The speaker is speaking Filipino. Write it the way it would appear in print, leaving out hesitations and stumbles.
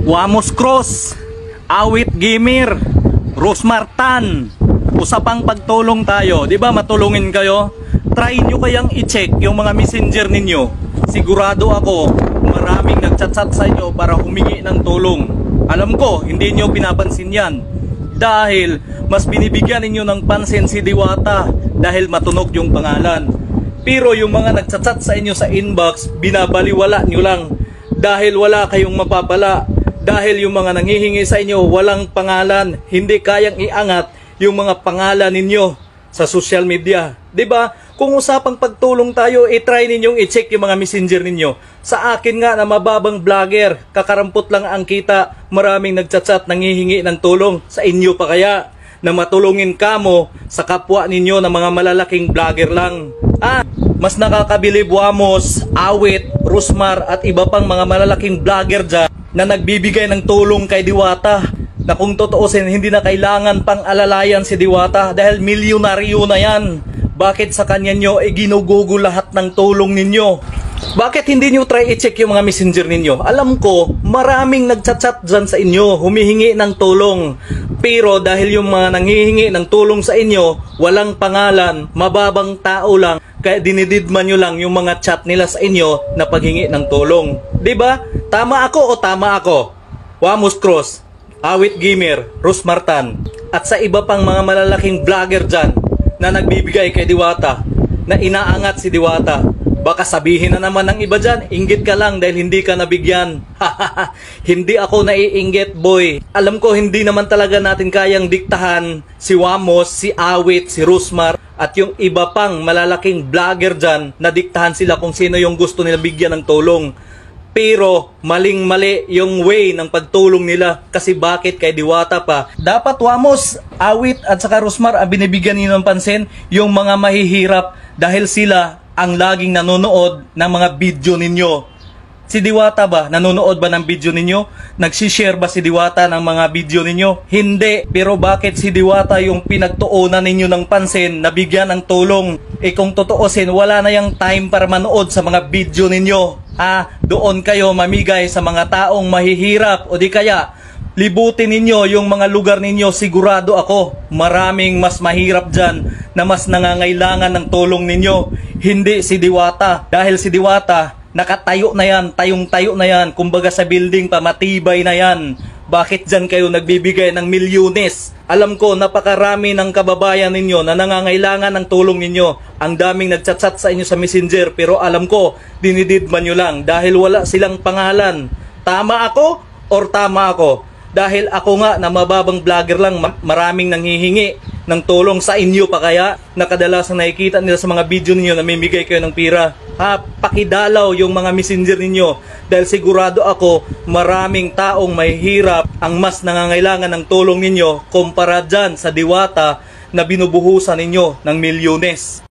Wamos Cross, Awit Gamer, Rosmar Tan, usapang pagtulong tayo, di ba? Matulungin kayo. Try nyo kayang i-check yung mga messenger ninyo. Sigurado ako maraming nagchat-chat sa inyo para humingi ng tulong. Alam ko hindi nyo pinapansin yan dahil mas binibigyan ninyo ng pansin si Diwata dahil matunog yung pangalan. Pero yung mga nagchat-chat sa inyo sa inbox, binabaliwala nyo lang dahil wala kayong mapapala. Dahil yung mga nanghihingi sa inyo walang pangalan, hindi kayang iangat yung mga pangalan ninyo sa social media. 'Di ba? Kung usapang pagtulong tayo, i-try ninyong i-check yung mga messenger ninyo. Sa akin nga na mababang vlogger, kakarampot lang ang kita, maraming nagchat-chat nanghihingi ng tulong. Sa inyo pa kaya na matulungin kamo sa kapwa ninyo na mga malalaking vlogger lang? Mas nakakabilib Wamos, Awit, Rosmar at iba pang mga malalaking vlogger dyan na nagbibigay ng tulong kay Diwata, na kung totoosin hindi na kailangan pang alalayan si Diwata dahil milyonaryo na yan. Bakit sa kanya nyo ginugugo lahat ng tulong ninyo? Bakit hindi nyo try i-check yung mga messenger ninyo? Alam ko maraming nagchat-chat dyan sa inyo, humihingi ng tulong. Pero dahil yung mga nanghihingi ng tulong sa inyo walang pangalan, mababang tao lang, kaya dinididman nyo lang yung mga chat nila sa inyo na paghingi ng tulong. 'Di ba? Tama ako o tama ako? Wamos Cross, Awit Gamer, Rosmar Tan, at sa iba pang mga malalaking vlogger dyan na nagbibigay kay Diwata, na inaangat si Diwata. Baka sabihin na naman ng iba dyan, inggit ka lang dahil hindi ka nabigyan. Hindi ako naiinggit, boy. Alam ko hindi naman talaga natin kayang diktahan si Wamos, si Awit, si Rosmar, at yung iba pang malalaking vlogger dyan na diktahan sila kung sino yung gusto nila bigyan ng tulong. Pero maling-mali yung way ng pagtulong nila. Kasi bakit kay Diwata pa? Dapat Wamos, Awit at saka Rosmar ang binibigyan ninyo ng pansin yung mga mahihirap dahil sila ang laging nanonood ng mga video ninyo. Si Diwata ba? Nanonood ba ng video ninyo? Nagsishare ba si Diwata ng mga video ninyo? Hindi. Pero bakit si Diwata yung pinagtuunan ninyo ng pansin na bigyan ng tulong? Kung totoosin, wala na yung time para manood sa mga video ninyo. Doon kayo mamigay sa mga taong mahihirap o di kaya libutin ninyo yung mga lugar ninyo. Sigurado ako maraming mas mahirap dyan na mas nangangailangan ng tulong ninyo. Hindi si Diwata. Dahil si Diwata nakatayo na yan, tayong-tayo na yan, kumbaga sa building pa, matibay na yan. Bakit dyan kayo nagbibigay ng milyones? Alam ko napakarami ng kababayan ninyo na nangangailangan ng tulong ninyo. Ang daming nagchat-chat sa inyo sa messenger, pero alam ko dinididman nyo lang dahil wala silang pangalan. Tama ako or tama ako? Dahil ako nga na mababang vlogger lang, maraming nanghihingi ng tulong sa inyo pa kaya na kadalasang nakikita nila sa mga video ninyo na namimigay kayo ng pira. Pakidalaw yung mga messenger ninyo dahil sigurado ako maraming taong mahihirap ang mas nangangailangan ng tulong ninyo kumpara dyan sa Diwata na binubuhusan ninyo ng milyones.